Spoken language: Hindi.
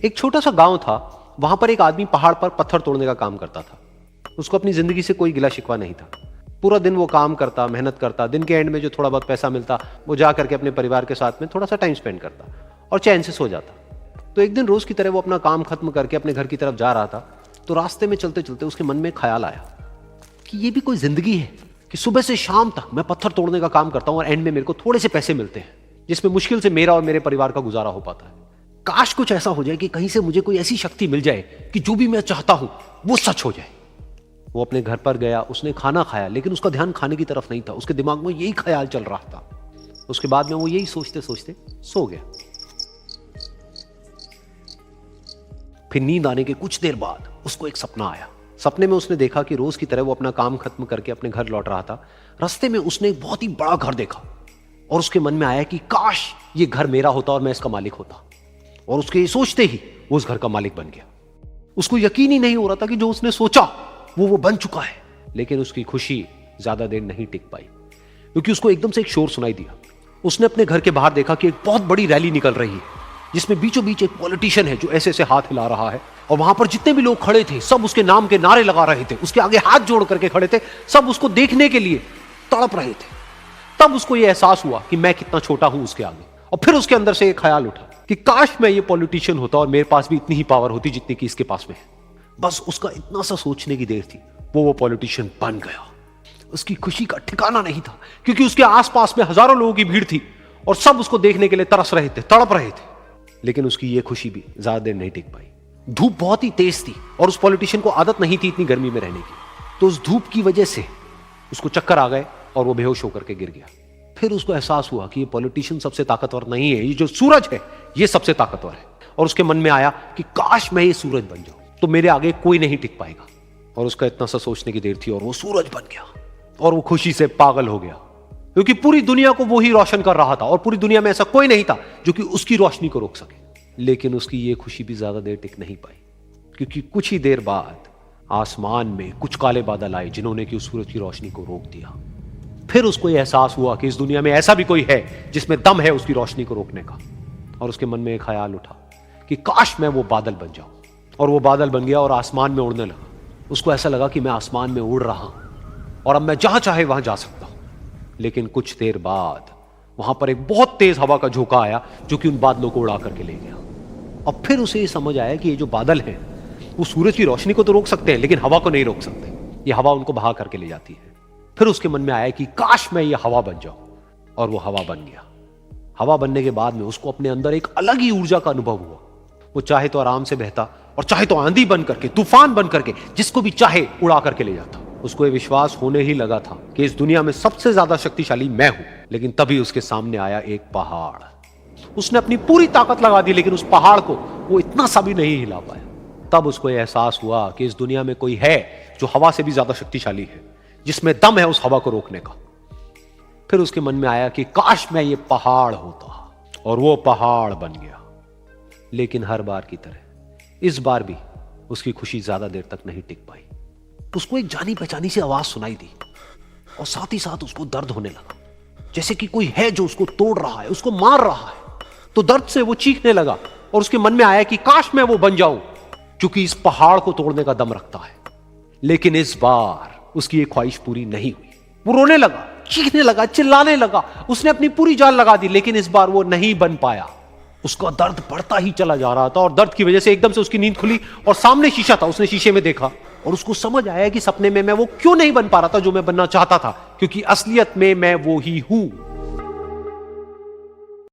एक छोटा सा गांव था। वहां पर एक आदमी पहाड़ पर पत्थर तोड़ने का काम करता था। उसको अपनी जिंदगी से कोई गिला शिकवा नहीं था। पूरा दिन वो काम करता, मेहनत करता। दिन के एंड में जो थोड़ा बहुत पैसा मिलता वो जा करके अपने परिवार के साथ में थोड़ा सा टाइम स्पेंड करता और चैन से सो जाता। तो एक दिन रोज की तरह वो अपना काम खत्म करके अपने घर की तरफ जा रहा था। तो रास्ते में चलते चलते उसके मन में ख्याल आया कि ये भी कोई जिंदगी है कि सुबह से शाम तक मैं पत्थर तोड़ने का काम करता हूं और एंड में मेरे को थोड़े से पैसे मिलते हैं, जिसमें मुश्किल से मेरा और मेरे परिवार का गुजारा हो पाता है। काश कुछ ऐसा हो जाए कि कहीं से मुझे कोई ऐसी शक्ति मिल जाए कि जो भी मैं चाहता हूं वो सच हो जाए। वो अपने घर पर गया, उसने खाना खाया, लेकिन उसका ध्यान खाने की तरफ नहीं था। उसके दिमाग में यही ख्याल चल रहा था। उसके बाद में वो यही सोचते सोचते सो गया। फिर नींद आने के कुछ देर बाद उसको एक सपना आया। सपने में उसने देखा कि रोज की तरह वो अपना काम खत्म करके अपने घर लौट रहा था। रास्ते में उसने एक बहुत ही बड़ा घर देखा और उसके मन में आया कि काश ये घर मेरा होता और मैं इसका मालिक होता। और उसके ये सोचते ही वो उस घर का मालिक बन गया। उसको यकीन ही नहीं हो रहा था कि जो उसने सोचा वो बन चुका है। लेकिन उसकी खुशी ज्यादा देर नहीं टिक पाई, क्योंकि उसको एकदम से एक शोर सुनाई दिया। उसने अपने घर के बाहर देखा कि एक बहुत बड़ी रैली निकल रही है, जिसमें बीचों बीच एक पॉलिटिशियन है जो ऐसे ऐसे हाथ हिला रहा है। और वहां पर जितने भी लोग खड़े थे सब उसके नाम के नारे लगा रहे थे, उसके आगे हाथ जोड़ करके खड़े थे। सब उसको देखने के लिए तड़प रहे थे। तब उसको यह एहसास हुआ कि मैं कितना छोटा हूं उसके आगे। और फिर उसके अंदर से एक ख्याल उठा कि काश मैं ये पॉलिटिशियन होता और मेरे पास भी इतनी ही पावर होती जितनी कि इसके पास में है। बस उसका इतना सा सोचने की देर थी, वो पॉलिटिशियन बन गया। उसकी खुशी का ठिकाना नहीं था, क्योंकि उसके आसपास में हजारों लोगों की भीड़ थी और सब उसको देखने के लिए तरस रहे थे, तड़प रहे थे। लेकिन उसकी ये खुशी भी ज्यादा देर नहीं टिक पाई। धूप बहुत ही तेज थी और उस पॉलिटिशियन को आदत नहीं थी इतनी गर्मी में रहने की। तो उस धूप की वजह से उसको चक्कर आ गए और वो बेहोश होकर के गिर गया। फिर उसको एहसास हुआ कि ये पॉलिटिशियन सबसे ताकतवर नहीं है, ये जो सूरज है ये सबसे ताकतवर है। और उसके मन में आया कि काश मैं ये सूरज बन जाऊं तो मेरे आगे कोई नहीं टिक पाएगा। और उसका इतना सा सोचने की देर थी और वो सूरज बन गया। और वो खुशी से पागल हो गया, क्योंकि पूरी दुनिया को वो ही रोशन कर रहा था और पूरी दुनिया में ऐसा कोई नहीं था जो कि उसकी रोशनी को रोक सके। लेकिन उसकी ये खुशी भी ज्यादा देर टिक नहीं पाई, क्योंकि कुछ ही देर बाद आसमान में कुछ काले बादल आए जिन्होंने कि उस सूरज की रोशनी को रोक दिया। फिर उसको यह एहसास हुआ कि इस दुनिया में ऐसा भी कोई है जिसमें दम है उसकी रोशनी को रोकने का। और उसके मन में एक ख्याल उठा कि काश मैं वो बादल बन जाऊं। और वो बादल बन गया और आसमान में उड़ने लगा। उसको ऐसा लगा कि मैं आसमान में उड़ रहा हूं और अब मैं जहां चाहे वहां जा सकता हूं। लेकिन कुछ देर बाद वहां पर एक बहुत तेज हवा का झोंका आया जो कि उन बादलों को उड़ा करके ले गया। और फिर उसे ये समझ आया कि ये जो बादल हैं वो सूरज की रोशनी को तो रोक सकते हैं, लेकिन हवा को नहीं रोक सकते। ये हवा उनको बहा करके ले जाती है। फिर उसके मन में आया कि काश मैं ये हवा बन जाऊं। और वो हवा बन गया। हवा बनने के बाद में उसको अपने अंदर एक अलग ही ऊर्जा का अनुभव हुआ। वो चाहे तो आराम से बहता और चाहे तो आंधी बन करके, तूफान बन करके जिसको भी चाहे उड़ा करके ले जाता। उसको ये विश्वास होने ही लगा था कि इस दुनिया में सबसे ज्यादा शक्तिशाली मैं हूं। लेकिन तभी उसके सामने आया एक पहाड़। उसने अपनी पूरी ताकत लगा दी, लेकिन उस पहाड़ को वो इतना सा भी नहीं हिला पाया। तब उसको यह एहसास हुआ कि इस दुनिया में कोई है जो हवा से भी ज्यादा शक्तिशाली है, जिसमें दम है उस हवा को रोकने का। फिर उसके मन में आया कि काश मैं ये पहाड़ होता। और वो पहाड़ बन गया। लेकिन हर बार की तरह इस बार भी उसकी खुशी ज्यादा देर तक नहीं टिक पाई। उसको एक जानी पहचानी सी आवाज सुनाई दी और साथ ही साथ उसको दर्द होने लगा, जैसे कि कोई है जो उसको तोड़ रहा है, उसको मार रहा है। तो दर्द से वो चीखने लगा और उसके मन में आया कि काश मैं वो बन जाऊं क्योंकि इस पहाड़ को तोड़ने का दम रखता है। लेकिन इस बार उसकी ये ख्वाहिश पूरी नहीं हुई। वो रोने लगा, चीखने लगा, चिल्लाने लगा। उसने अपनी पूरी जान लगा दी, लेकिन इस बार वो नहीं बन पाया। उसका दर्द बढ़ता ही चला जा रहा था और दर्द की वजह से एकदम से उसकी नींद खुली और सामने शीशा था। उसने शीशे में देखा और उसको समझ आया कि सपने में मैं वो क्यों नहीं बन पा रहा था जो मैं बनना चाहता था, क्योंकि असलियत में मैं वो ही हूं।